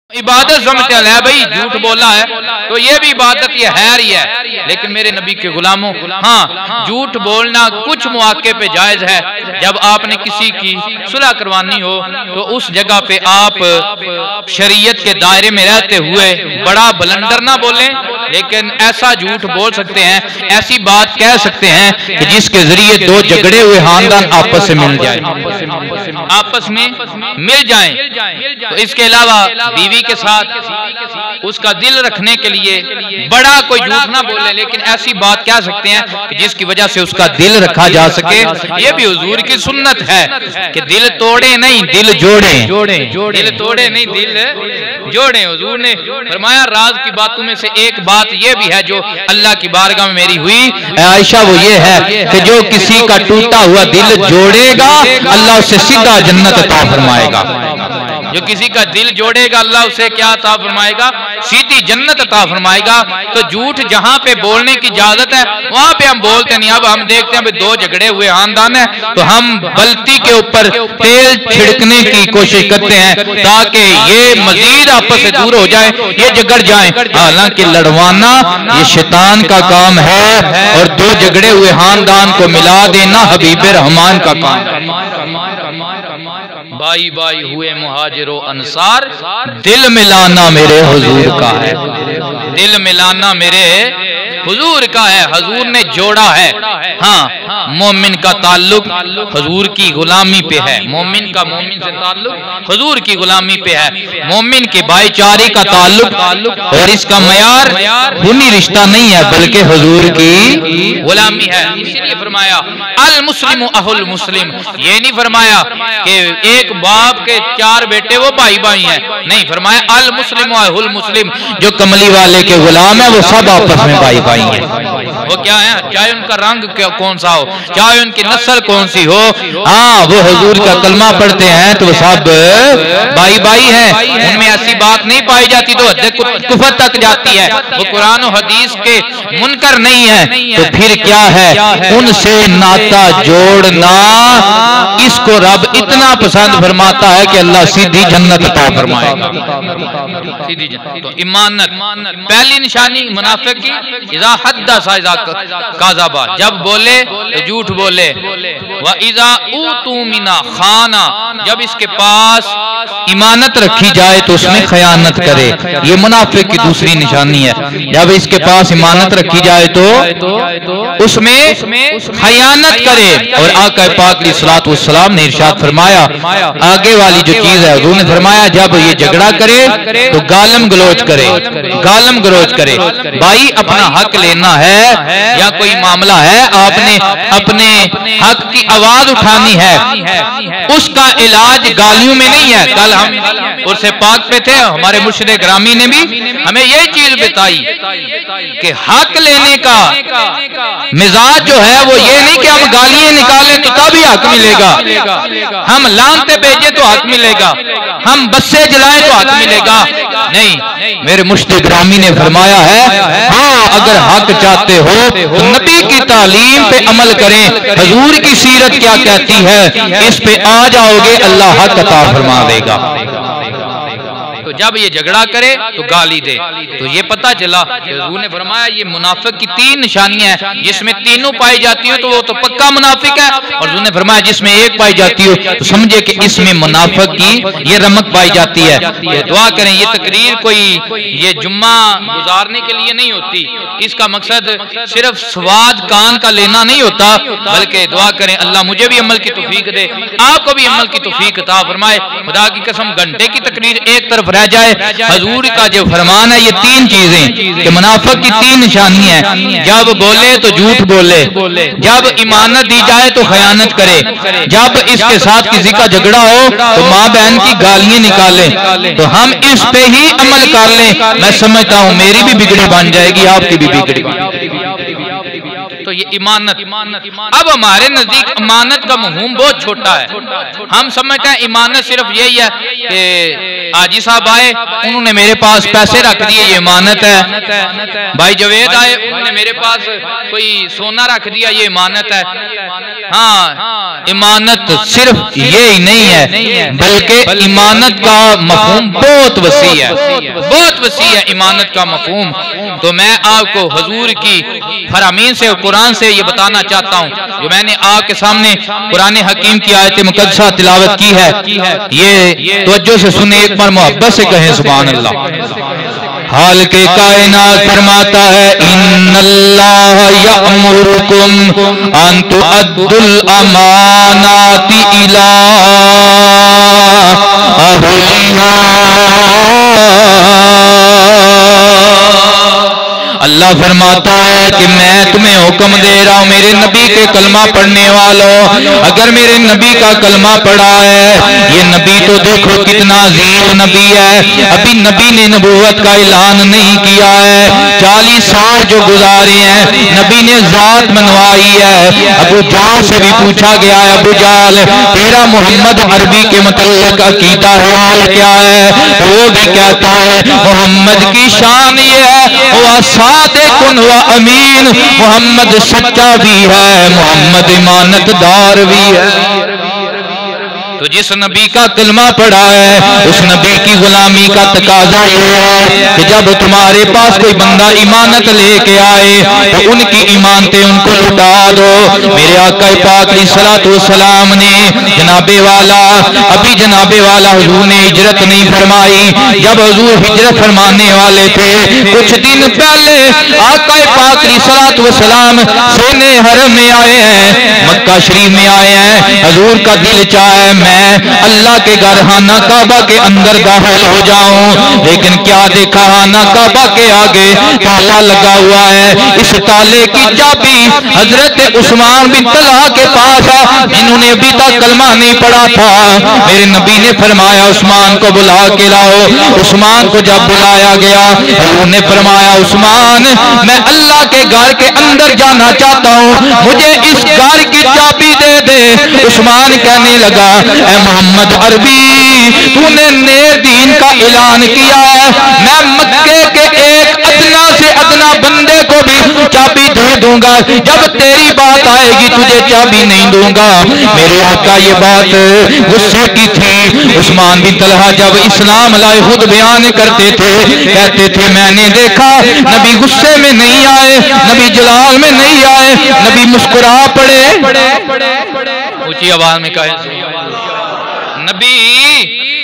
इबादत समझते हैं भाई, झूठ बोला है तो ये भी इबादत ये है ही है। लेकिन मेरे नबी के गुलामों, हाँ झूठ बोलना कुछ मौके पे जायज है। जब आपने किसी की सुलह करवानी हो तो उस जगह पे आप शरीयत के दायरे में रहते हुए बड़ा बलंडर ना बोलें, लेकिन ऐसा झूठ बोल सकते हैं, ऐसी बात कह सकते हैं कि जिसके जरिए दो झगड़े हुए खानदान आपस से मिल जाए, आपस में मिल जाएं। तो इसके अलावा बीवी के साथ उसका दिल रखने के लिए बड़ा कोई झूठ ना बोले, लेकिन ऐसी बात कह सकते हैं कि जिसकी वजह से उसका दिल रखा जा सके। ये भी हुजूर की सुन्नत है कि दिल तोड़े नहीं दिल जोड़े, दिल तोड़े नहीं दिल जोड़े। हुजूर ने फरमाया राज की बातों में से एक बात ये भी है जो अल्लाह की बारगाह में मेरी हुई आयशा, वो ये है कि जो किसी का टूटा हुआ दिल जोड़ेगा अल्लाह उसे सीधा जन्नत अता फरमाएगा। जो किसी का दिल जोड़ेगा अल्लाह उसे क्या अता फरमाएगा? सीधी जन्नत अता फरमाएगा। तो झूठ जहाँ पे बोलने की इजाजत है वहां पे हम बोलते नहीं। अब हम देखते हैं दो झगड़े हुए खानदान है तो हम बल्टी के ऊपर तेल छिड़कने की कोशिश करते हैं ताकि ये मजीद आपस से दूर हो जाए, ये झगड़ जाए। हालांकि लड़वाना ये शैतान का काम है और दो झगड़े हुए खानदान को मिला देना हबीब रहमान का काम। भाई भाई हुए मुहाजिरो अंसार, दिल मिलाना मेरे हुजूर का है, दिल मिलाना मेरे हुजूर का है। हुजूर ने जोड़ा है। हाँ, मोमिन का ताल्लुक हुजूर की गुलामी पे है, मोमिन का मोमिन से ताल्लुक हुजूर की गुलामी पे है। मोमिन के भाईचारे का ताल्लुक और इसका मयार खूनी रिश्ता नहीं है बल्कि हुजूर की गुलामी है। इसीलिए फरमाया अल मुस्लिम अहुल मुस्लिम। ये नहीं फरमाया कि एक बाप के चार बेटे वो भाई भाई हैं, नहीं फरमाया अल मुस्लिम अहुल मुस्लिम। जो कमली वाले के गुलाम है वो सब आपस में भाई भाई हैं। वो क्या है, चाहे उनका रंग कौन सा हो, चाहे उनकी नस्ल कौन सी हो, हाँ वो हुजूर का कलमा पढ़ते हैं तो सब भाई भाई हैं। उनमें ऐसी बात नहीं पाई जाती तो हद कुफर तक जाती है। वो कुरान और हदीस के मुनकर नहीं है तो फिर क्या है? उनसे नाता जोड़ना इसको रब इतना पसंद फरमाता है कि अल्लाह सीधी जन्नत अता फरमाएगा। सीधी जन्नत। तो इमानत पहली निशानी मुनाफिक की, इज़ा हद्दसा इज़ा काज़बा, जब बोले तो झूठ बोले। व इज़ा ऊतू मिना खाना, जब इसके पास इमानत रखी जाए तो उसमें खयानत करे। ये मुनाफिक की दूसरी निशानी है। जब इसके पास इमानत रखी जाए तो उसमें खयानत करे। और आका पाक अलैहिस्सलातु वस्सलाम ने इरशाद फरमाया, आगे वाली जो चीज है हुजूर ने फरमाया जब ये झगड़ा करे तो गालम गलोच करे, गालम गलोच करे। भाई अपना हक लेना है या कोई मामला है, आपने अपने हक की आवाज उठानी है, उसका इलाज गालियों में नहीं है। कल हम उर्से पाक पे थे, हमारे मुर्शिद ग्रामी ने भी हमें यही चीज बताई कि हक लेने का मिजाज जो है वो ये नहीं कि हम गालियां निकालें तो तभी हक मिलेगा, हम लानते भेजे तो हक मिलेगा, हम बस्से जलाएं तो हक मिलेगा। नहीं, मेरे मुर्शिद ग्रामी ने फरमाया है हाँ अगर हक चाहते हो तो नबी की तालीम पे अमल करें, हुजूर की सीरत क्या कहती है इस पे आ जाओगे, अल्लाह हक अता फरमा देगा। तो जब ये झगड़ा करे तो गाली दे, तो ये पता चला कि हुजूर ने फरमाया ये मुनाफिक की तीन निशानियां हैं, जिसमें तीनों पाई जाती हो तो वो तो पक्का मुनाफिक है। और हुजूर ने फरमाया जिसमें एक पाई जाती हो तो समझे कि इसमें मुनाफिक की ये रमक पाई जाती है। तो दुआ करें, ये तकरीर कोई ये जुम्मा गुजारने के लिए नहीं होती, इसका मकसद सिर्फ स्वाद कान का लेना नहीं होता, बल्कि दुआ करें अल्लाह मुझे भी अमल की तौफीक दे, आपको भी अमल की तौफीक अता फरमाए। खुदा की कसम घंटे की तकरीर एक तरफ रह जाए, हुजूर का जो फरमान है ये तीन चीजें कि मुनाफिक की तीन निशानी है, जब बोले तो झूठ बोले, जब इमानत दी जाए तो खयानत करे, जब इसके साथ किसी का झगड़ा हो तो माँ बहन की गालियां निकाले। तो हम इस पे ही अमल कर लें, मैं समझता हूँ मेरी भी बिगड़ी बन जाएगी, आपकी भी बिगड़ी। तो ये इमानत। अब हमारे नजदीक इमानत का मफहूम बहुत छोटा है। हम समझते हैं इमानत सिर्फ यही है कि हाजी साहब आए, उन्होंने मेरे पास पैसे रख दिए, ये इमानत है। भाई जवेद आए, उन्होंने मेरे पास कोई सोना रख दिया, ये इमानत है। हाँ, इमानत सिर्फ ये ही नहीं है, बल्कि इमानत का मफहूम बहुत वसी है, बहुत वसी है इमानत का मफहूम। तो मैं आपको हुजूर की फरामीन से और कुरान से ये बताना चाहता हूँ, जो मैंने आपके सामने कुरान हकीम की आयत मुकद्दसा तिलावत की है, ये तवज्जो से सुने, एक बार मोहब्बत से कहें सुभान अल्लाह। हाल के कायनात फरमाता है, इन्नल्लाह यअमुरुकुम अन तुअद्दुल अमानाति इला अहलिहा। अल्लाह फरमाता है कि मैं तुम्हें हुक्म दे रहा हूँ, मेरे नबी के कलमा पढ़ने वालों, अगर मेरे नबी का कलमा पढ़ा है, ये नबी तो देखो कितना अजीम नबी है, अभी नबी ने नबूवत का ऐलान नहीं किया है, 40 साल जो गुजारे हैं, नबी ने जात मनवाई है। अबू जाल से भी पूछा गया है, अबू जाल तेरा मोहम्मद अरबी के मतलब अकीदा हाल क्या है? वो भी कहता है मोहम्मद की शान ये है, वो सादिकुन व अमीन, मोहम्मद सच्चा भी है, मोहम्मद इमानतदार भी है। तो जिस नबी का कलमा पढ़ा है, उस नबी की गुलामी का तकाजा ये है कि जब तुम्हारे पास कोई बंदा इमानत लेके आए तो उनकी इमानतें उनको लुटा दो। मेरे आका पाक अलैहिस्सलातु वस्सलाम ने जनाबे वाला, अभी जनाबे वाला हुजूर ने हिजरत नहीं फरमाई, जब हुजूर हिजरत फरमाने वाले थे, कुछ दिन पहले आका पाक अलैहिस्सलातु वस्सलाम सीने हरम में आए हैं, मक्का शरीफ में आए हैं। हुजूर का दिल चाहे मैं अल्लाह के घर खाना काबा के अंदर दाखिल हो जाऊं, लेकिन क्या देखा, खाना काबा के आगे ताला लगा हुआ है। इस ताले की चाबी हजरत उस्मान बिन तलहा के पास है, जिन्होंने अभी तक कलमा नहीं पढ़ा था। मेरे नबी ने फरमाया उस्मान को बुला के लाओ। उस्मान को जब बुलाया गया, उन्होंने फरमाया उस्मान मैं अल्लाह के घर के अंदर जाना चाहता हूँ, मुझे इस घर की चाबी दे दे। उस्मान कहने लगा, ऐ मोहम्मद अरबी, तूने नेर दीन का ऐलान किया है, मैं मक्के के एक अदना से अदना बंदे को भी चाबी दे दूंगा, जब तेरी बात आएगी तुझे चाबी नहीं दूंगा। मेरे आका ये बात गुस्से की थी। उस्मान बिन तलहा जब इस्लाम लाए खुद बयान करते थे, कहते थे मैंने देखा नबी गुस्से में नहीं आए, नबी जलाल में नहीं आए, नबी मुस्कुरा पड़े। ऊंची आवाज में कहे नबी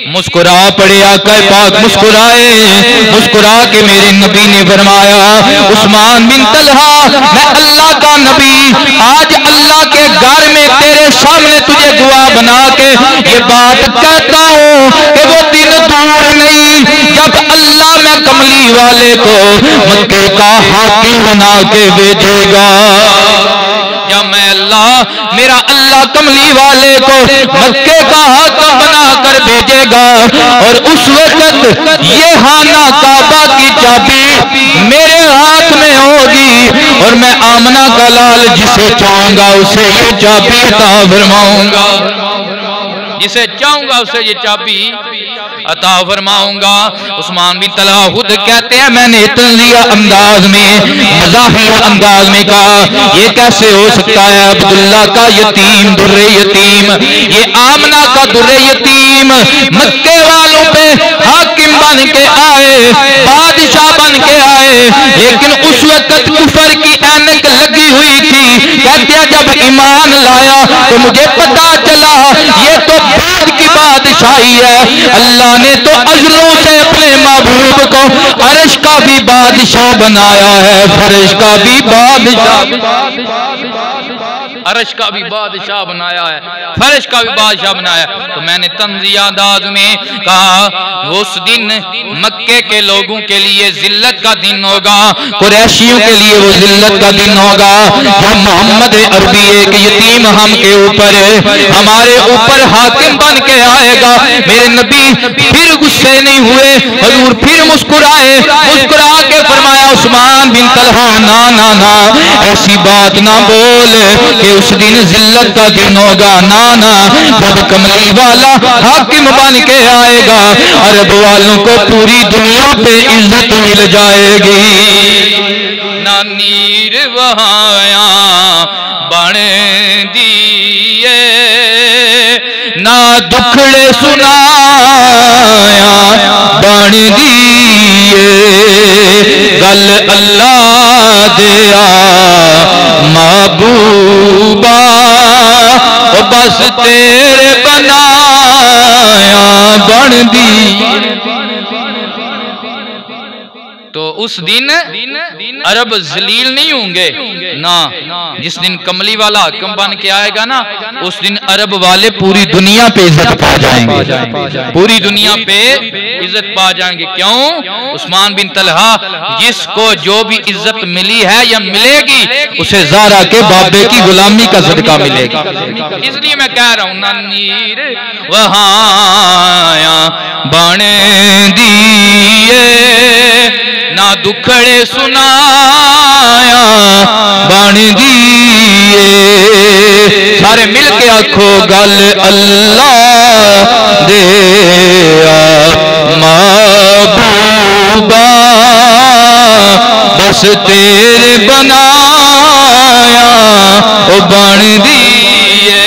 मुस्कुरा पड़े। आका पाक मुस्कुराए, मुस्कुरा के मेरे नबी ने फरमाया उस्मान बिन तलहा मैं अल्लाह का नबी आज अल्लाह के घर में तेरे सामने तुझे गवाह बना के ये बात कहता हूँ कि वो दिन दूर नहीं जब अल्लाह में कमली वाले को मक्के का हाकिम बना के भेजेगा। जब मैं अल्लाह मेरा अल्लाह कमली वाले को मक्के का हाकिम बना कर भेजेगा, और उस वक्त ये खाना काबा की चाबी मेरे हाथ में होगी, और मैं आमना का लाल जिसे चाहूंगा उसे ये चाबी अता फरमाऊंगा, जिसे चाहूंगा उसे ये चाबी अता फरमाऊंगा। उस्मान बिन तलहा खुद कहते हैं मैंने तंज़िया अंदाज में, मज़ाहिर अंदाज में कहा ये कैसे हो सकता है, अब्दुल्ला का यतीम दुर्रे यतीम, ये आमना का दुर्रे यतीम मक्के वालों पे हाकिम बन के आए, बादशाह बन के आए, लेकिन उस वक्त कुफर की ऐनक लगी हुई थी। कहते हैं जब ईमान लाया तो मुझे पता चला ये तो बाद की बादशाही है। अल्लाह ने तो अजलों से अपने महबूब को अर्श का भी बादशाह बनाया है, फर्श का भी बादशाह, अर्श का भी बादशाह बनाया है, फर्श का भी बादशाह बनाया। तो मैंने तंज़िया अंदाज में कहा उस दिन मक्के के लोगों के लिए जिल्लत का दिन होगा, कुरैशियों के लिए वो जिल्लत का दिन होगा जब मोहम्मद अरबी एक यतीम हम के ऊपर हमारे ऊपर हाकिम बन के आएगा। मेरे नबी फिर गुस्से नहीं हुए, हुजूर फिर मुस्कुराए, मुस्कुरा के फरमाया उस्मान बिन तलहा ना ना ना ऐसी बात ना बोल कि उस दिन जिल्लत का दिन होगा। ना ना, जब कमली वाला हाकिम बन के आएगा अरब वालों को पूरी दुनिया पे इज्जत मिल जाएगी। ना नीर वहाया बन दिए ना दुखड़े सुनाया बन दिए गल अल्लाह दिया महबूबा बस तेरे बनाया बन दी। तो उस दिन अरब जलील नहीं होंगे ना, जिस दिन कमली वाला हकम बन के आएगा ना उस दिन अरब वाले पूरी दुनिया पे इज्जत पा जाएंगे, पूरी दुनिया पे इज्जत पा जाएंगे। क्यों? उस्मान बिन तलहा जिसको जो भी इज्जत मिली है या मिलेगी उसे ज़ारा के बाबे की गुलामी का सदका मिलेगी। इसलिए मैं कह रहा हूं ना नीर वहाया बन दिए ना दुखड़े सुनाया बन दिए। सारे मिल के आखो गल अल्लाह दे महबूबा बस तेरे बनाया ओ बन दिए।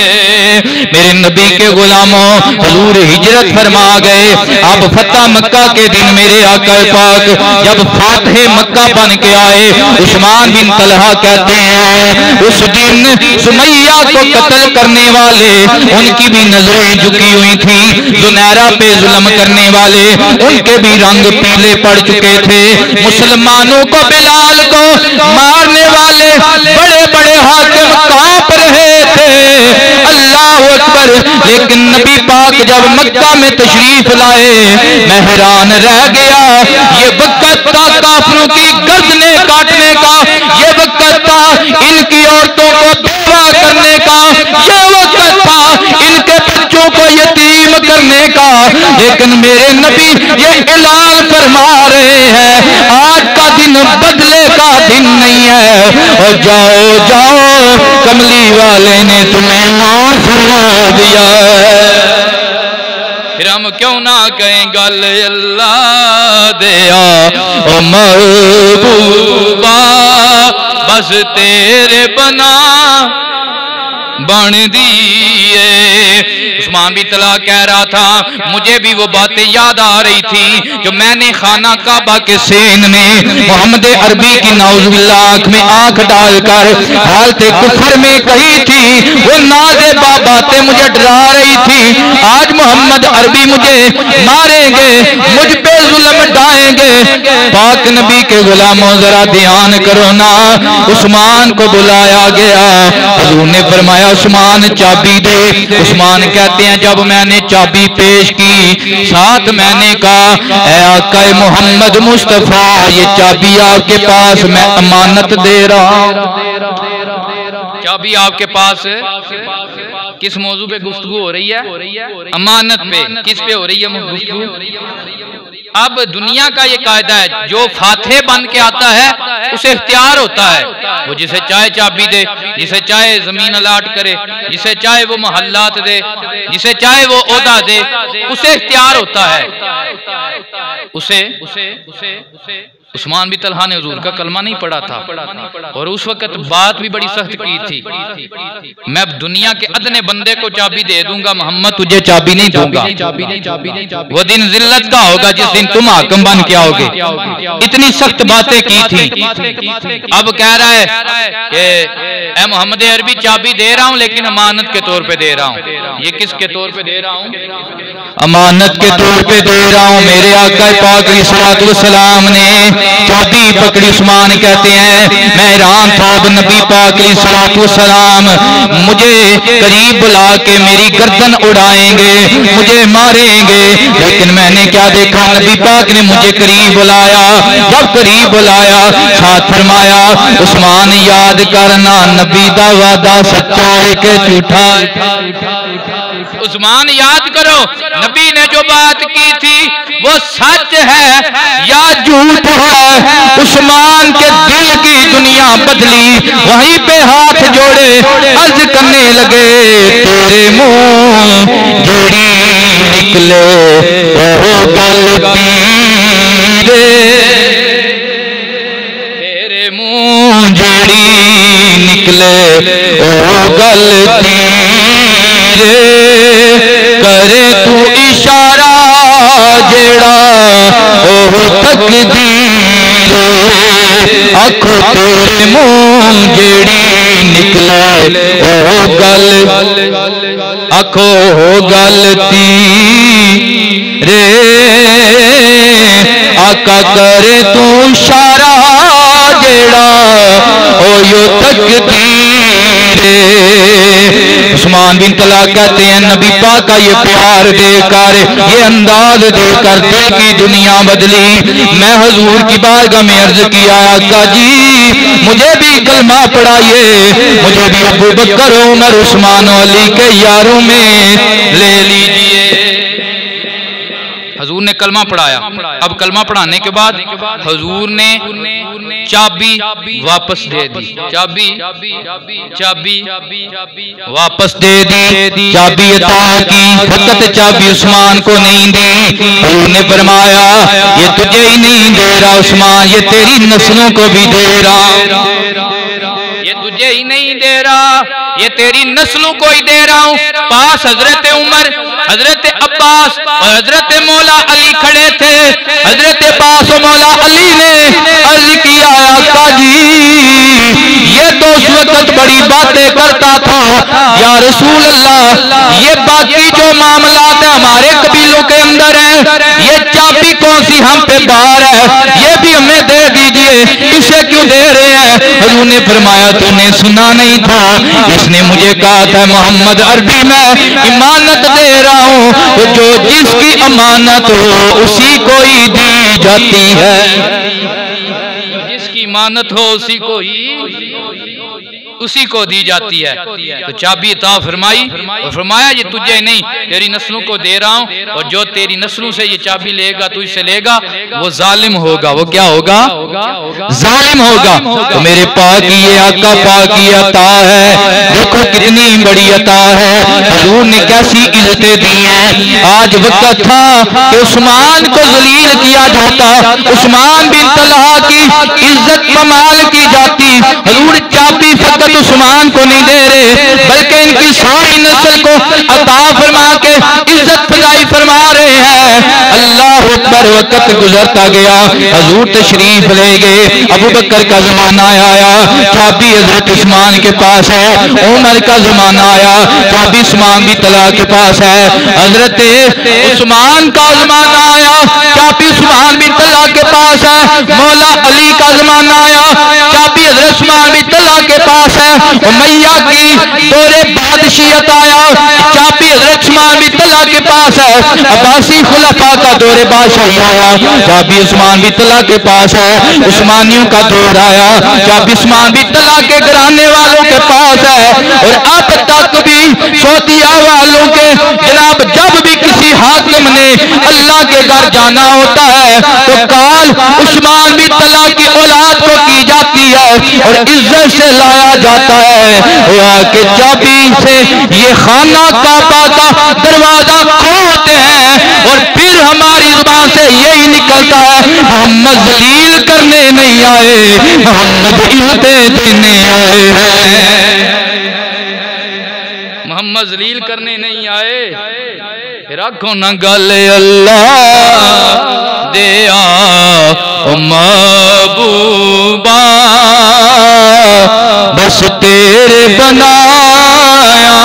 मेरे नबी के गुलामों हुजूर हिजरत फरमा गए। अब फतह मक्का के दिन मेरे आका पाक जब फातह मक्का बन के आए उस्मान बिन तलहा कहते हैं उस दिन सुमैया को कत्ल करने वाले उनकी भी नजरें झुकी हुई थी, जुनैरा पे जुल्म करने वाले उनके भी रंग पीले पड़ चुके थे, मुसलमानों को बिलाल को मारने वाले बड़े बड़े हाकिम कांप रहे थे। अल्लाह अकबर। लेकिन नबी पाक जब मक्का में तशरीफ लाए मैं हैरान रह गया। ये वक्त था काफिरों की गर्दनें काटने का, ये वक्त था इनकी औरतों को बेवा करने का, ये वक्त था इनके बच्चों को यतीम करने का। लेकिन मेरे नबी ये ऐलान फरमा रहे हैं आज का दिन बदले का दिन नहीं है। और जाओ जाओ कमली वाले ने तुम्हें माफ फरमा दिया है। फिर हम क्यों ना कहें गल अल्लाह दिया ओ महबूबा बस तेरे बना बन दिए। उस्मान भी तला कह रहा था मुझे भी वो बातें याद आ रही थी जो मैंने खाना काबा के सेन में मोहम्मद अरबी की नाउजुबिल्लाह आंख में आंख डालकर हालते कुफर में कही थी। वो नाज़ेबा बातें मुझे डरा रही थी। आज मोहम्मद अरबी मुझे मारेंगे, मुझ पे जुल्म ढाएंगे। पाक नबी के गुलामों जरा ध्यान करो ना। उस्मान को बुलाया गया, हुजूर ने फरमाया उस्मान चाबी दे। उस्मान कहते हैं जब मैंने चाबी पेश की साथ मैंने कहा ऐ आका मोहम्मद मुस्तफा ये चाबी आपके पास मैं अमानत दे रहा हूं। चाबी आपके पास किस मौजू पे गुफ्तगू हो रही है? अमानत पे। किस पे हो रही है गुफ्तगू? अब दुनिया का ये कायदा है जो फातह बन के आता है उसे इख्तियार होता है, वो जिसे चाहे चाबी दे, जिसे चाहे जमीन अलाट करे, जिसे चाहे वो मोहल्लात दे, जिसे चाहे वो ओहदा दे, उसे इख्तियार होता है। उसे उस्मान बिन तलहा ने हुजूर का कलमा नहीं पढ़ा था और उस वक्त बात भी बड़ी सख्त की थी मैं दुनिया के अदने बंदे को चाबी दे दूंगा, मोहम्मद तुझे चाबी नहीं दूंगा। वो दिन जिल्लत का होगा जिस दिन तुम हाकिम बन के आओगे। इतनी सख्त बातें की थी। अब कह रहा है कि ए मोहम्मद अरबी चाबी दे रहा हूं लेकिन अमानत के तौर पे दे रहा हूं। ये किसके तौर पे दे रहा हूं? अमानत के तौर पे दे रहा हूं। मेरे आका पाक अलैहिस्सलाम ने चाबी पकड़ी। उस्मान कहते हैं मैं हैरान था, नबी पाक अलैहिस्सलाम मुझे करीब बुला के मेरी गर्दन उड़ाएंगे, मुझे मारेंगे। लेकिन मैंने क्या देखा, नबी पाक ने मुझे करीब बुलाया। जब करीब बुलाया साथ फरमाया उस्मान याद करना नबी दा वादा सच्चा है कि झूठा। उस्मान याद करो नबी ने जो बात की थी वो सच है या झूठ है। उस्मान के दिल की दुनिया बदली। वहीं पे हाथ जोड़े अर्ज करने लगे, तेरे मुंह जेड़ी निकले वो गलती रे, तेरे मुंह जेड़ी निकले वो गलती रे, करे तू इशारा जेड़ा ओ तकदीर, आखो तेरे मुंह जेड़ी निकले ओ गल, आखो गलती रे, आका करे तू इशारा जेड़ा ओ यो तकदीर रे। उस्मान बिन तला कहते हैं नबी पाक का ये प्यार देकर, ये अंदाज देकर दिल की दुनिया बदली। मैं हुजूर की बारगाह में अर्ज किया, आका जी मुझे भी कलमा पढ़ाइए, मुझे भी अबू बकर उमर उस्मान अली के यारों में ले लीजिए। हजूर ने कलमा पढ़ाया। अब कलमा पढ़ाने के बाद हजूर ने चाबी वापस दे दी, चाबी वापस दे दी, चाबी अता की, फकत चाबी उस्मान को नहीं दी। हजूर ने फरमाया ये तुझे ही नहीं दे रहा उस्मान, ये तेरी नस्लों को भी दे रहा, ये तुझे ही नहीं दे रहा, ये तेरी नस्लों को ही दे रहा हूं। पास हजरत उमर, हजरत अब्बास और हजरत मौला अली खड़े थे। हजरत अब्बास और मौला अली ने अर्ज किया, आका जी ये तो उस वक्त बड़ी बातें करता था, या रसूल अल्लाह ये बाकी जो मामलात है हमारे कबीलों के अंदर है, ये चाबी कौन सी हम पे बाहर है, ये भी हमें दे दीजिए, इसे क्यों दे रहे हैं? हजूर ने फरमाया तूने सुना नहीं था, इसने मुझे कहा था मोहम्मद अरबी में इमानत दे रहा हूं, तो जो जिसकी अमानत हो उसी को ही दी जाती है, जिसकी इमानत हो उसी को दी जाती है। तो चाबी अता फरमाई और फरमाया ये तुझे नहीं तेरी नस्लों को दे रहा हूं, और जो तेरी नस्लों से ये चाबी लेगा तू इसे लेगा वो जालिम होगा। वो क्या होगा? जालिम होगा। तो मेरे पाक की ये आका पाक की अता है, देखो कितनी बड़ी अता है, हजूर ने कैसी इज्जतें दी हैं। आज वक्त था कि उस्मान को जलील किया जाता, उस्मान बिन तलहा की इज्जत कमाल की जाती। हजूर चाबी फकत उस्मान को नहीं दे रहे, बल्कि इनकी सारी नस्ल को अता फरमा के इज्जत फजाई फरमा रहे हैं। अल्लाह अकबर। वक्त गुजरता गया, हजूर तशरीफ ले गए, अबू बकर का जमाना आया, चाबी हजरत उस्मान के पास है। उमर का जमाना आया, चाबी उस्मान भी तला के पास है। हजरत उस्मान का जमाना आया, चाबी उस्मान भी तला के पास है। मौला अली का जमाना आया, चाबी हजरत उस्मान भी तला के पास है। उमैया की दौरे बादशियत आया, चाबी हजरत उस्मान भी तला के पास है। अब्बासी खुलाफा का दौरे बादशाही आया, चाबी उस्मान भी तला के पास है। उस्मानियों का दौर आया, चाबी उस्मान भी तला के घराने वालों के पास है। और अब तक भी सौदिया वालों के जनाब जब भी किसी हाकिम ने अल्लाह के घर जाना होता है तो काल उस्मान भी तला की औलाद को की जाती है और इज्जत से लाया जाता है। के चाबी से ये खाना काबा का दरवाजा खोलते हैं और फिर हमारी जुबान से यही निकलता है मोहम्मद जलील करने नहीं आए, मोहम्मद इज्जतें देने आए हैं, मोहम्मद जलील करने नहीं आए। रखो न गल अल्लाह दिया महबूबा, बस तेरे बनाया।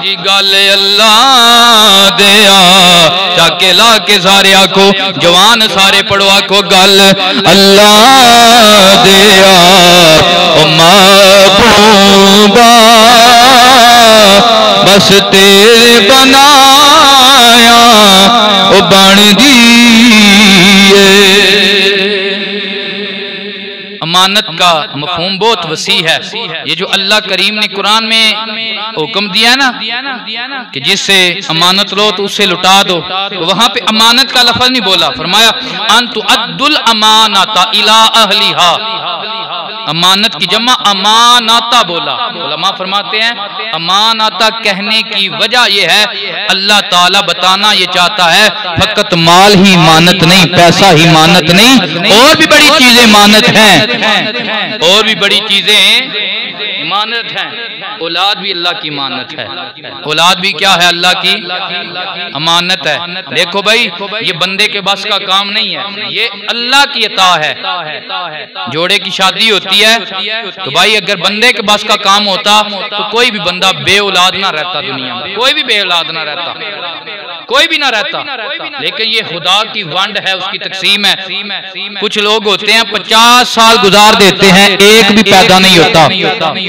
जी गल अल्लाह दिया, चाके ला के सारे आखो, जवान सारे पढ़ो आखो, गल अल्लाह दिया महबूबा, बस तेरे बनाया ओ बन दी। अमानत का मफहूम बहुत वसी है। ये जो अल्लाह करीम ने कुरान में हुक्म दिया ना कि जिससे अमानत लो तो उससे लुटा दो, तो वहां पे अमानत का लफ्ज़ नहीं बोला, फरमाया अन तुअद्दुल अमानता इला अहलिहा, अमानत की जमा अमानाता बोला। उलमा फरमाते हैं अमानाता कहने की वजह यह है अल्लाह ताला बताना ये चाहता है फकत माल ही मानत नहीं, पैसा ही मानत नहीं, और भी बड़ी चीजें मानत हैं, और भी बड़ी चीजें मानत है। औलाद भी अल्लाह की मानत है, औलाद भी क्या है? अल्लाह की अमानत है। देखो भाई ये बंदे के बस का काम नहीं है, ये अल्लाह की अता है। जोड़े की शादी होती है तो भाई अगर बंदे के बस का काम होता तो कोई भी बंदा बे औलाद ना रहता, दुनिया में कोई भी बे औलाद ना रहता, कोई भी ना रहता। लेकिन ये खुदा की वंड है, उसकी तकसीम है। कुछ लोग होते हैं 50 साल गुजार देते हैं, एक भी पैदा नहीं होता।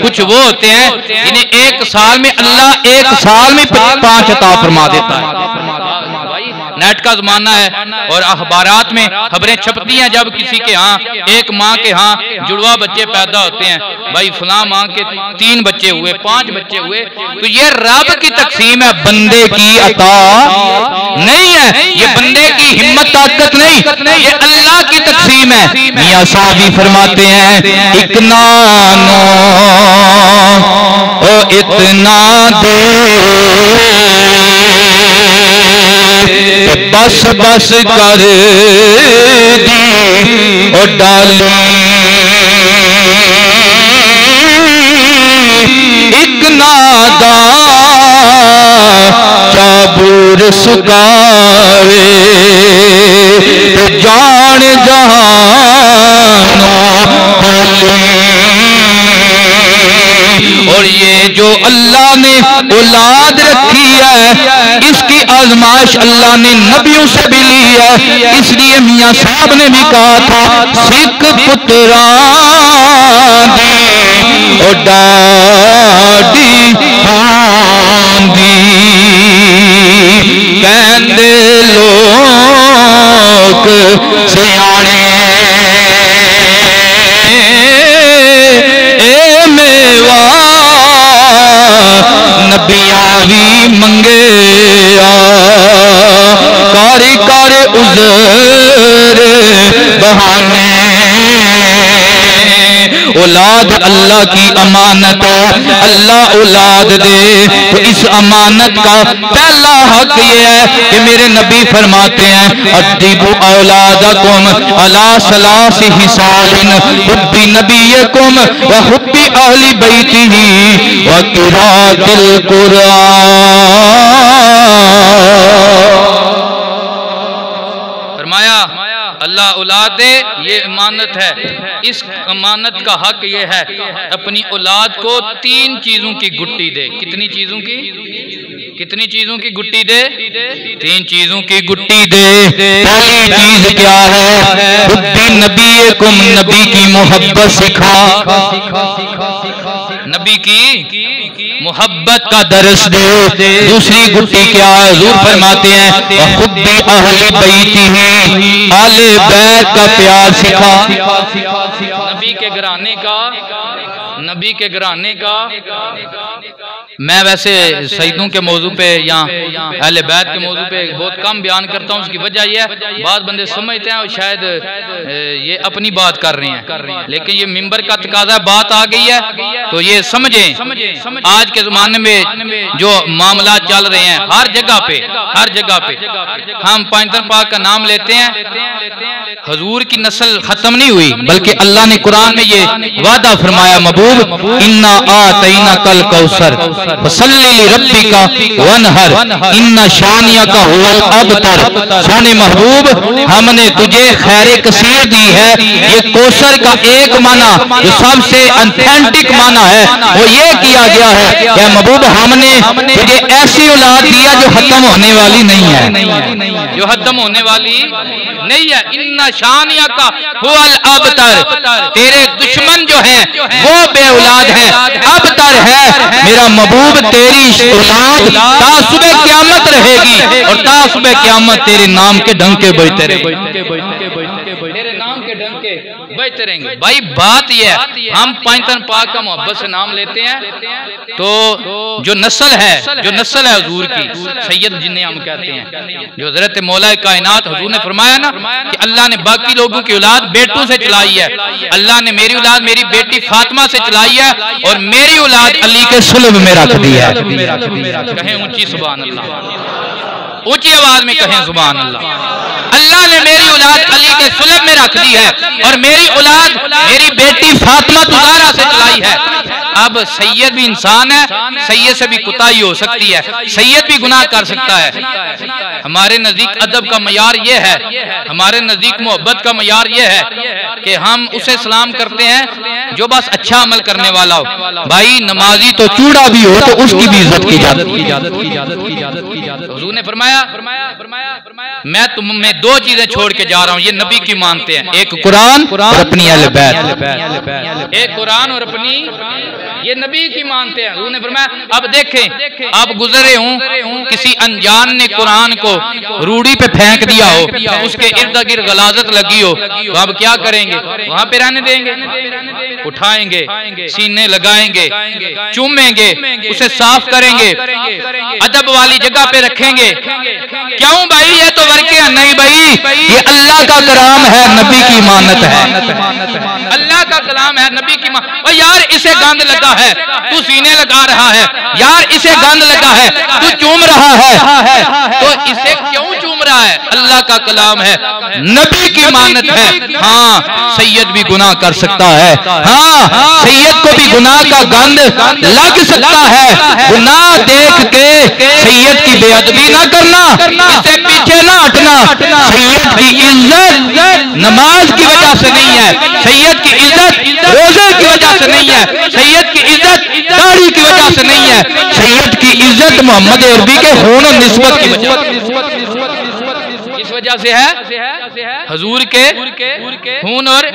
कुछ वो होते हैं जिन्हें एक साल में अल्लाह एक साल में 5 अता फरमा देता है। नेट का जमाना है और अखबारात में खबरें छपती हैं जब किसी के यहाँ एक माँ के यहाँ जुड़वा बच्चे पैदा होते हैं, भाई फलां माँ के 3 बच्चे हुए, 5 बच्चे हुए, तो ये रब की तकसीम है, बंदे की अता नहीं है, ये बंदे की हिम्मत ताकत नहीं, ये अल्लाह की तकसीम है। मियां साहब फरमाते हैं इतना नो ओ इतना दे बस बस कर दी और डाली एक नादा चाबूर सुगावे तो जान जहानो और ये जो अल्लाह ने औलाद रखी है इसकी आजमाइश अल्लाह ने नबियों से भी ली है। इसलिए मियां साहब ने भी कहा था सिख पुत्रा दी और डाडी आंदी कहंदे लोग सियाने ए मेवा नबियां भी मंगे कारी कारी उज़र बहाने। औलाद अल्लाह की अमानत है, अल्लाह औलाद दे तो इस अमानत का पहला हक ये है कि मेरे नबी फरमाते हैं अद्दिबु औलादकुम अला सलासी हिसालिन हुब्बी नबियकुम व हुब्बी अहली बैतिही व क़िराअतिल कुरान। फरमाया अल्लाह औलाद दे, ये अमानत है। इस अमानत का हक ये है अपनी औलाद को 3 चीजों की गुट्टी दे। कितनी चीजों की? कितनी चीजों की गुट्टी दे? 3 चीजों की गुट्टी दे। पहली चीज क्या है? हुब्बी नबीकुम, नबी की मोहब्बत सिखा, नबी की मोहब्बत का दर्स दे। दूसरी गुट्टी क्या है? हुजूर फरमाते हैं हुब्बी अहली बैतिही, आले बैत का प्यार सिखा, नबी के घराने का, नबी के घराने का। मैं वैसे सईदों के मौजू पे या अहले बैत के मौजू पे बहुत कम बयान करता हूँ। उसकी वजह यह है बाद बंदे समझते हैं और शायद ये अपनी बात कर रहे हैं, लेकिन ये मिंबर का तकाजा, बात आ गई है तो ये समझें। आज के जमाने में जो मामला चल रहे हैं हर जगह पे, हर जगह पे हम पैगंबर पाक का नाम लेते हैं, हुजूर की नस्ल खत्म नहीं हुई, बल्कि अल्लाह ने कुरान में ये वादा फरमाया महबूब इन्ना आतैना कल कौसर फसल्ली लिरब्बिका वनहर इन्ना शानियका हुवल अबतर। सोने महबूब हमने तुझे खैर कसीर दी है। ये कौसर का एक माना जो सबसे ऑथेंटिक माना है वो ये किया गया है कि महबूब हमने तुझे ऐसी औलाद दिया जो खत्म होने वाली नहीं है, जो खत्म होने वाली नहीं है। इन्ना शानियका हुवल अबतर, तेरे दुश्मन जो है वो बे औलाद है, अबतर है। मेरा महबूब तेरी औलाद ता सुबह क़यामत रहेगी और ता सुबह क़यामत तेरे नाम के डंके बजते रहे, तेरे नाम के डंके बचते रहेंगे। भाई बात यह है, हम पंजतन पाक का मोहब्बत से नाम लेते हैं तो जो नस्ल है हुजूर की, सैयद जिन्हें हम कहते हैं, जो हजरत मौला कायनात हुजूर ने फरमाया ना कि अल्लाह ने बाकी लोगों की औलाद बेटों से चलाई है, अल्लाह ने मेरी औलाद मेरी बेटी फातिमा से चलाई है और मेरी औलाद अली के सुल्ब में रख दी है। कहें ऊंची सुभान अल्लाह, ऊंची आवाज में कहें सुभान अल्लाह। अल्लाह ने मेरी औलाद अली के सुल्ब में रख दी है और मेरी औलाद मेरी बेटी फातिमा ज़हरा से चलाई है। अब सैयद भी इंसान है, सैयद से भी कुताही हो सकती है, सैयद भी गुनाह कर सकता है। हमारे नजदीक अदब का मयार ये है, हमारे नजदीक मोहब्बत का मयार ये है कि हम उसे सलाम करते हैं जो बस अच्छा अमल करने वाला हो। भाई नमाजी तो चूड़ा भी हो तो उसकी भी इज्जत की जाती। हुजूर ने फरमाया मैं तुम में दो चीजें छोड़ के जा रहा हूँ, ये नबी की मानते हैं, एक कुरान और अपनी अहले बैत। एक कुरान और अपनी, ये नबी की मानते हैं। हुजूर ने फरमाया अब देखें, अब गुजरे हूँ किसी अनजान ने कुरान को रूढ़ी पे फेंक दिया हो, उसके इर्द गिर्द गलाजत लगी हो, तो अब क्या करेंगे? वहां पे रहने देंगे? उठाएंगे, सीने लगाएंगे, चूमेंगे, उसे साफ करेंगे, अदब वाली जगह पे रखेंगे। क्यों भाई? ये तो वर्के नहीं भाई, ये अल्लाह का कलाम है, नबी की मानत है। अल्लाह का कलाम है, नबी की मानत। यार इसे गंद लगा है, तू सीने लगा रहा है, यार इसे गंद लगा है, तू चूम रहा है, तो इसे क्यों चूम रहा है? अल्लाह का कलाम है, नबी की मानत है। हाँ सैयद भी गुनाह कर सकता है, हाँ सैयद को भी गुनाह का गंद लग सकता है। गुनाह देख के सैयद की बेअदबी ना करना, इससे पीछे ना हटना। सैयद की इज्जत नमाज की वजह से नहीं है, सैयद की इज्जत रोजे की वजह से नहीं है, सैयद की इज्जत दाढ़ी की वजह से नहीं है, सैयद की इज्जत मोहम्मद अरबी के खून और निस्बत की वजह से है, हुजूर के खून और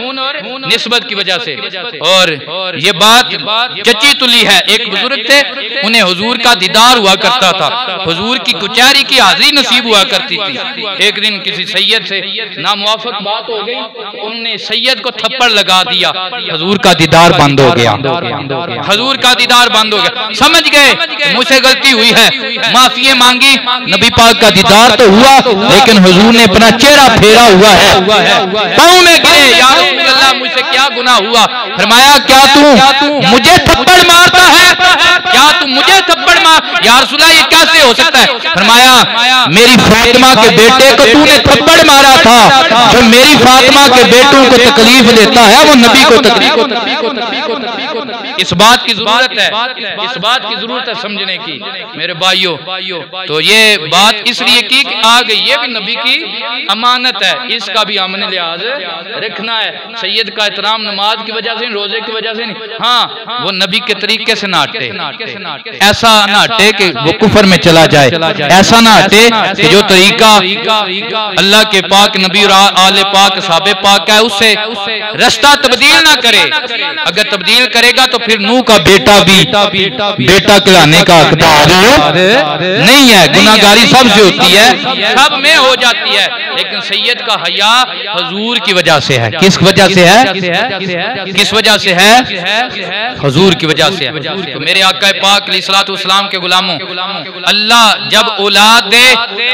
निस्बत की वजह से। और ये बात चची तुली है। एक बुजुर्ग थे, उन्हें हुजूर का दीदार हुआ करता था, हुजूर की कचहरी की हाजिरी नसीब हुआ करती थी। एक दिन किसी सैयद से नामुवाफक बात हो गई, उन्होंने सैयद को थप्पड़ लगा दिया, हुजूर का दीदार बंद हो गया, हुजूर का दीदार बंद हो गया। समझ गए मुझसे गलती हुई है, माफी मांगी, नबी पाक का दीदार तो हुआ लेकिन हुजूर ने अपना चेहरा फेरा हुआ है, पाँव में गिरे, या रसूल अल्लाह मुझसे क्या गुनाह हुआ? फरमाया क्या तू मुझे थप्पड़ मारता है? क्या तू मुझे थप्पड़ मार? या रसूल अल्लाह ये कैसे हो सकता है? फरमाया मेरी फातिमा के बेटे को तूने थप्पड़ मारा था, जो मेरी फातिमा के बेटों को तकलीफ देता है वो नबी को तकलीफ। इस बात की जरूरत है, इस बात की जरूरत है समझने की मेरे भाइयों। तो ये बात इसलिए की कि आगे ये भी नबी की अमानत है, इसका भी हमने लिहाज रखना है। सैयद का एहतराम नमाज की वजह से नहीं, रोजे की वजह से नहीं, हाँ वो नबी के तरीके से ना हटे, ऐसा ना हटे कि वो कुफर में चला जाए, ऐसा ना हटे कि जो तरीका अल्लाह के पाक नबी और आले पाक साहबे पाक है उससे रास्ता तब्दील ना करे। अगर तब्दील करेगा तो फिर नूह का बेटा भी बेटा कहलाने का हकदार नहीं है। गुनाहगारी सबसे होती है, सब में हो जाती है, लेकिन सैयद का हया हुजूर की वजह से है। किस वजह से है? किस वजह से है? हुजूर की वजह से है। तो मेरे आका पाक अलैहिस्सलातु वस्सलाम के गुलामों, अल्लाह जब औलाद दे,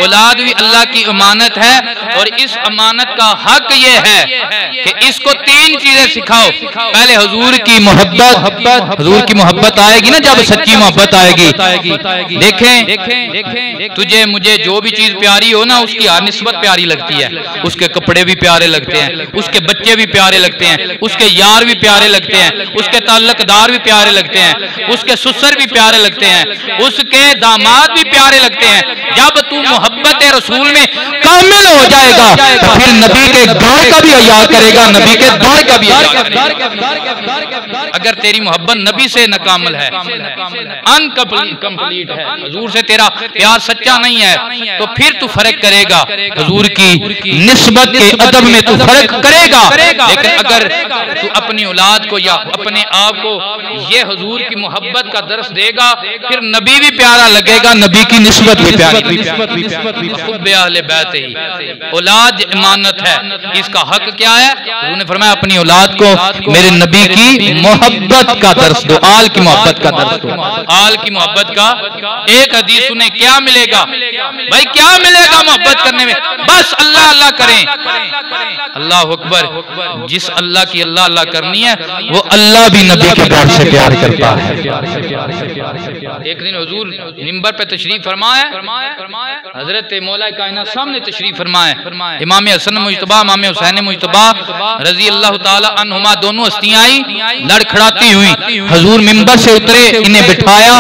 औलाद भी अल्लाह की अमानत है और इस अमानत का हक ये है कि इसको तीन चीजें सिखाओ। पहले हुजूर की मोहब्बत, हुजूर की मोहब्बत आएगी ना जब सच्ची मोहब्बत आएगी। देखें तुझे मुझे जो भी चीज प्यारी हो ना उसकी हर निस्बत प्यारी लगती है, उसके कपड़े भी प्यारे लगते हैं, उसके बच्चे भी प्यारे लगते हैं, उसके यार भी प्यारे लगते हैं, उसके ताल्लुकदार भी प्यारे लगते हैं, उसके ससुर भी प्यारे लगते हैं, उसके दामाद भी प्यारे लगते हैं। जब तू मोहब्बत रसूल में कामिल हो जाएगा तो फिर नबी के घर का भी हया करेगा, नबी के दौर का भी हया करेगा। अगर तेरी मोहब्बत नबी से नाकामिल है, अनकम्प्लीट है, हुजूर से तेरा प्यार सच्चा नहीं है, तो फिर तू फर्क करेगा हुजूर की की निस्बत के अदब में तू फर्क करेगा, लेकिन अगर तू अपनी औलाद को या अपने आप को ये हुजूर की मोहब्बत का दर्स देगा, फिर नबी भी प्यारा लगेगा, नबी की निस्बत भी प्यारी। औलाद इमानत है, इसका हक क्या है? उन्होंने फरमाया अपनी औलाद को मेरे नबी की मोहब्बत का दर्स दो, आल की मोहब्बत का दर्स दो। आल की मोहब्बत का एक हदीस सुने, क्या मिलेगा भाई, क्या मिलेगा मोहब्बत करने में? बस अल्लाह अल्लाह करें। अल्लाह अकबर। जिस अल्लाह की अल्लाह अल्लाह करनी है वो अल्लाह भी नबी के प्यार से प्यार करता है। एक दिन हुजूर मिंबर पे तशरीफ फरमाए, हजरत मौला कायनात सामने तशरीफ फरमाए, इमाम हसन मुज्तबा इमाम हुसैन मुज्तबा रजी अल्लाह ताला अन्हुमा दोनों हस्तियां आई लड़खड़ाती हुई। हुजूर मिंबर से उतरे, इन्हें बिठाया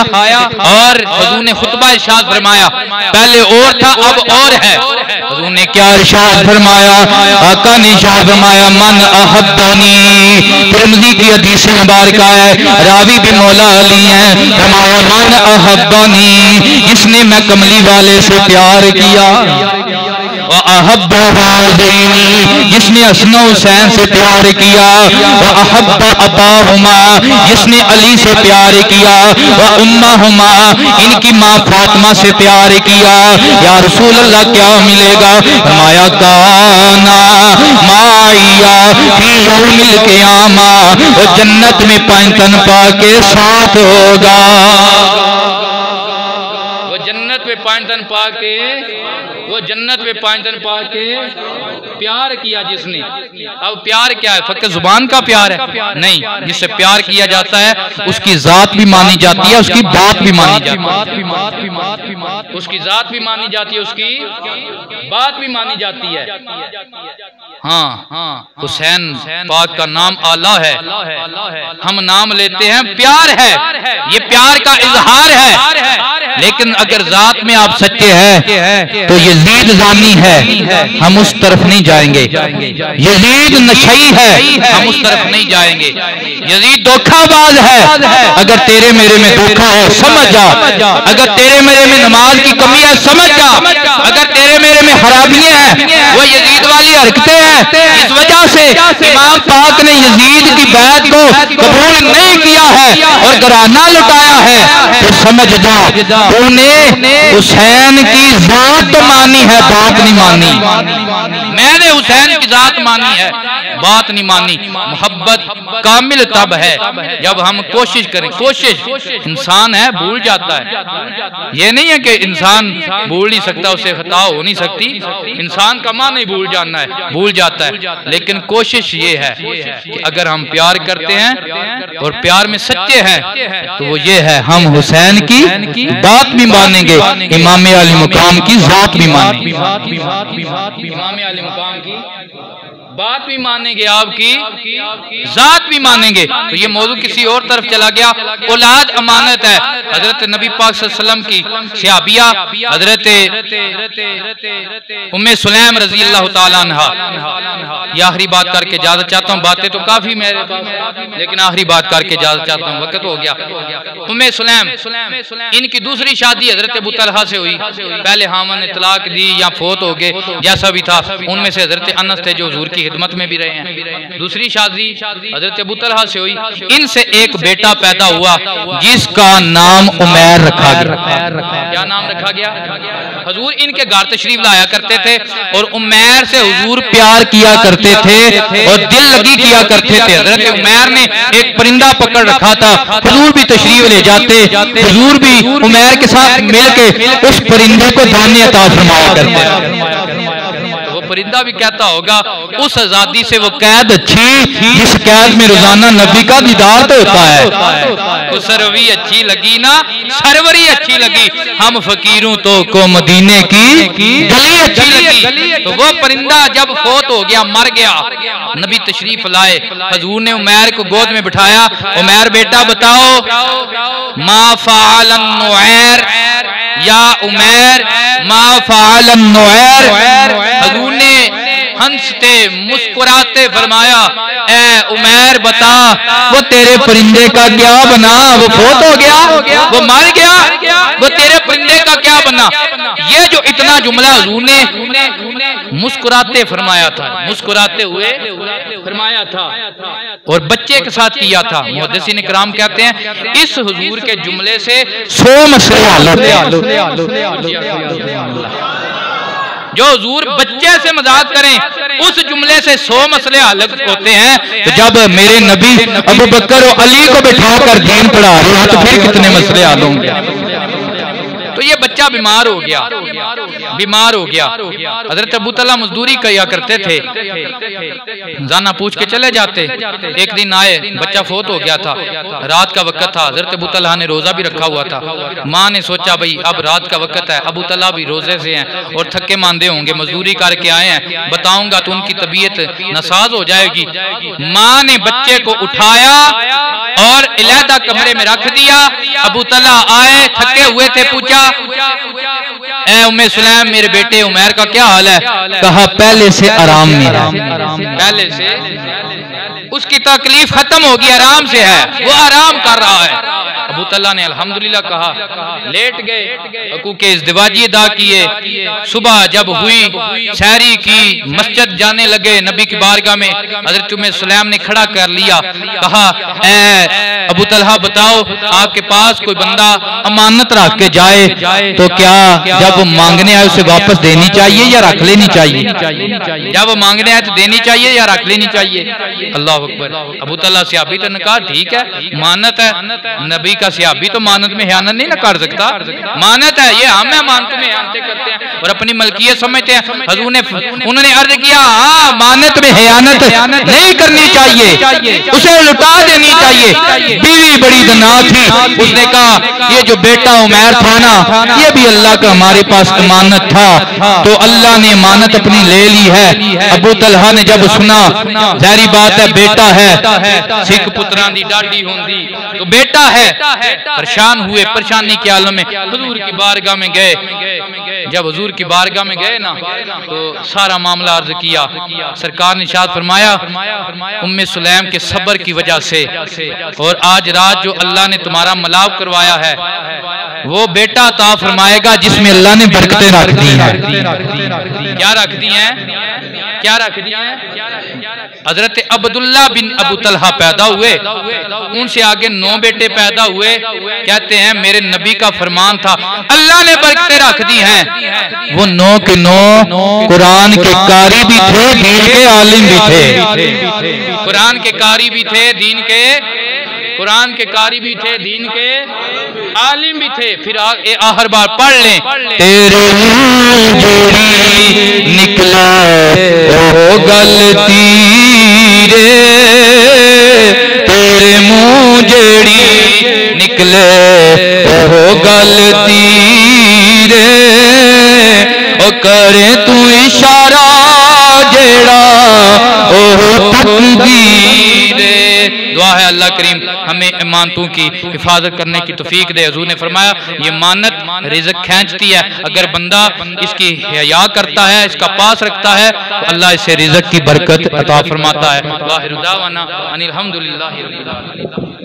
और हुजूर ने खुतबा इरशाद फरमाया, पहले और था अब और है। हुजूर ने क्या इरशाद फरमाया? आका ने इरशाद फरमाया, मन अहब्बनी, तिरमिज़ी की हदीस मुबारका है, रावी भी मौला अली हैं, फरमाया मन अहब्बनी, जिसने मैं कमली वाले से प्यार किया, व अहब्बा वालदैनी, जिसने हसन हुसैन से प्यार किया, व अहब्बा अबाहुमा, जिसने अली से प्यार किया, व उम्महुमा, इनकी माँ फातिमा से प्यार किया। या रसूल अल्लाह क्या मिलेगा? फरमाया काना माइया फी यौमिल क़ियामा, वो जन्नत में पैंतन पाके साथ होगा। वो जन्नत में पैंतन पाके, वो जन्नत में पैंतन पाके प्यार किया जिसने। अब प्यार क्या है? फक्त जुबान का प्यार है? नहीं, जिससे प्यार किया जाता है उसकी जात भी मानी जाती है, उसकी बात भी मानी जाती है, उसकी जात भी मानी जाती है, उसकी बात भी मानी जाती है। हाँ, हुसैन पाक का नाम आला है, हम नाम लेते हैं, प्यार है, ये प्यार का इजहार है। लेकिन अगर जात में आप सच्चे हैं तो यजीद जानी है, हम उस तरफ नहीं जाएंगे। यजीद नशई है, हम उस तरफ नहीं जाएंगे। यजीद धोखाबाज है, अगर तेरे मेरे में धोखा है समझ जा, अगर तेरे मेरे में नमाज की कमी है समझ जा, अगर तेरे मेरे में खराबियां हैं, वो यजीद वाली हरकतें हैं। इस वजह से इमाम पाक ने यजीद की बैत को कबूल नहीं किया है और घराना लुटाया है। तो समझ जा, तूने हुसैन की जात तो मानी है, बात नहीं मानी। मैंने हुसैन की जात मानी है, बात नहीं मानी। मोहब्बत कामिल तब है जब हम कोशिश करें। कोशिश, इंसान है भूल जाता है, ये नहीं है कि इंसान भूल नहीं सकता, उससे खता हो नहीं सकती। इंसान का मां नहीं भूल जाना है, भूल जाता है। लेकिन कोशिश ये है कि अगर हम प्यार करते हैं और प्यार में सच्चे हैं तो वो ये है, हम हुसैन की बात भी मानेंगे, इमाम अली मुकाम की जात भी मानेंगे, इमाम अली मुकाम की बात भी मानेंगे, आपकी जात भी मानेंगे। तो ये मौजू किसी और तरफ चला गया। औलाद अमानत है। हजरत नबी पाक सल्लल्लाहु अलैहि वसल्लम की सहाबिया हजरत उम्मे सुलैम रजी अल्लाह ताला अन्हा, ये आखिरी बात करके इजाजत चाहता हूँ। बातें तो काफी मेरे पास, लेकिन आखिरी बात करके इजाजत चाहता हूँ, वक्त हो गया। उम्मे सुलैम, इनकी दूसरी शादी हजरत अबू तलहा से हुई। पहले हामन ने तलाक दी या फोत हो गए, जैसा भी था। उनमें से हजरत अनस थे जो हुजूर की खिदमत में भी रहे हैं। दूसरी शादी हजरत अबू तलहा से हुई। इनसे एक बेटा पैदा हुआ जिसका नाम उमैर रखा गया। क्या नाम रखा गया? हुजूर इनके घर तशरीफ लाया करते थे और उमैर से हुजूर प्यार किया करते थे और दिल लगी किया करते थे। हजरत उमैर ने एक परिंदा पकड़ रखा था, हुजूर भी तशरीफ ले जाते, हुजूर भी उमैर के साथ मिलके उस परिंदे को दाने अता फरमाया करते। वो परिंदा भी कहता होगा उस आजादी से वो कैद अच्छी जिस कैद में रोजाना नबी का दीदार तो होता है। तो सरवी अच्छी लगी ना, सरवरी अच्छी लगी, हम फकीरों तो को मदीने की गली अच्छी लगी। तो वो परिंदा जब फोत हो गया, मर गया, नबी तशरीफ लाए, हुजूर ने उमैर को गोद में बिठाया। उमैर बेटा बताओ, मा फ़अलन नुऐर, या उमैर मा फ़अलन नुऐर। हुजूर ने हंसते मुस्कुराते फरमाया, ए उमैर बता वो तेरे परिंदे का क्या बना? वो फोत हो गया, वो मर गया, वो तेरे परिंदे का क्या बना। ये जो इतना जुमला हुजूर ने मुस्कुराते फरमाया था, मुस्कुराते हुए फरमाया था और बच्चे के साथ किया था। मुहद्दिसीन इकराम कहते हैं इस हुजूर के जुमले से 100 मसले हल होते हैं। जो हुजूर बच्चे से मजाक करें उस जुमले से 100 मसले हल होते हैं। तो जब मेरे नबी अबू बकर और अली को बिठा कर दीन पढ़ा रहे हैं तो फिर कितने मसले हल होंगे। तो ये बच्चा बीमार हो गया, बीमार हो गया। हजरत अबू तलहा मजदूरी किया करते थे, जाना पूछ के चले जाते। एक दिन आए, बच्चा फोत हो गया था, रात का वक्त था। हजरत अबू तलहा ने रोजा भी रखा हुआ था। माँ ने सोचा भाई अब रात का वक्त है, अबू तलहा भी रोजे से हैं और थके मांदे होंगे, मजदूरी करके आए हैं, बताऊंगा तो उनकी तबीयत नासाज हो जाएगी। माँ ने बच्चे को उठाया और अलहदा कमरे में रख दिया। अबू तलहा आए, थके हुए थे, पूछा ए उम्मे सुलैम मेरे बेटे उमैर का क्या हाल है। कहा पहले से आराम मेरा, पहले से उसकी तकलीफ खत्म होगी, आराम से है, वो आराम कर रहा है। अबू तलहा ने अल्हम्दुलिल्लाह कहा, लेट गए, हकूक़े इज़्दिवाजी अदा किए। सुबह जब हुई सहरी की, मस्जिद जाने लगे, नबी की बारगाह में हज़रत उम्मे सुलैम ने खड़ा कर लिया। कहा ए अबू तलहा बताओ आपके पास कोई बंदा अमानत रख के जाए तो क्या जब मांगने आए उसे वापस देनी चाहिए या रख लेनी चाहिए। जब मांगने आए तो देनी चाहिए या रख लेनी चाहिए। अल्लाह अकबर। अबू तलहा सहाबी तो ने कहा ठीक है, मानत है, नबी का सहाबी तो मानत में हियानत नहीं ना कर सकता, मानत है ये हम मानत में हियानत करते हैं और अपनी मलकियत समझते हैं। हजूर ने उन्होंने अर्ज किया हाँ मानत में हियानत नहीं करनी चाहिए, उसे लुटा देनी चाहिए। बीवी बड़ी दना थी, उसने कहा ये जो बेटा उमैर था ना ये भी अल्लाह का हमारे पास अमानत था, तो अल्लाह ने अमानत अपनी ले ली है। अबू तलहा ने जब सुना, जारी बात है बेटा है, सिख पुत्रां दी डाडी होंदी तो बेटा है, परेशान हुए, परेशानी के आलम में हुजूर की बारगाह में गए। जब हुजूर की बारगाह में गए ना तो सारा मामला अर्ज किया। सरकार ने इरशाद फरमाया उम्मे सुलैम के सब्र की वजह से और आज रात जो अल्लाह ने तुम्हारा मलाव करवाया है वो बेटा अता फरमाएगा जिसमें अल्लाह ने बरकतें रख दी हैं। क्या रख दी हैं, क्या रख दी हैं। हजरत अब्दुल्ला बिन अबू तलहा पैदा हुए, उनसे आगे 9 बेटे पैदा हुए। कहते हैं मेरे नबी का फरमान था अल्लाह ने बरकतें रख दी हैं। वो 9 के 9 कुरान के कारी भी थे, दीन के आलिम भी थे। कुरान के कारी भी थे, दीन के, कुरान के कारी भी थे, दीन के आलिम भी थे। फिर आखिर बार पढ़ लें, तेरे निकला ओ गलती रे, तेरे मुंह जेड़ी निकले ओ गलती रे, ओ करे तू इशारा जेड़ा ओ तकदीर रे। दुआ है अल्लाह करीम हमें इमानतों की हिफाजत करने की तौफीक दे। हुजूर ने फरमाया ये मानत रिज़्क़ खींचती है, अगर बंदा इसकी हया करता है, इसका पास रखता है तो अल्लाह इसे रिज़्क़ की बरकत अता फरमाता है। वाहिर दावाना अनिल हम्दुलिल्लाहि रब्बिल आलमीन।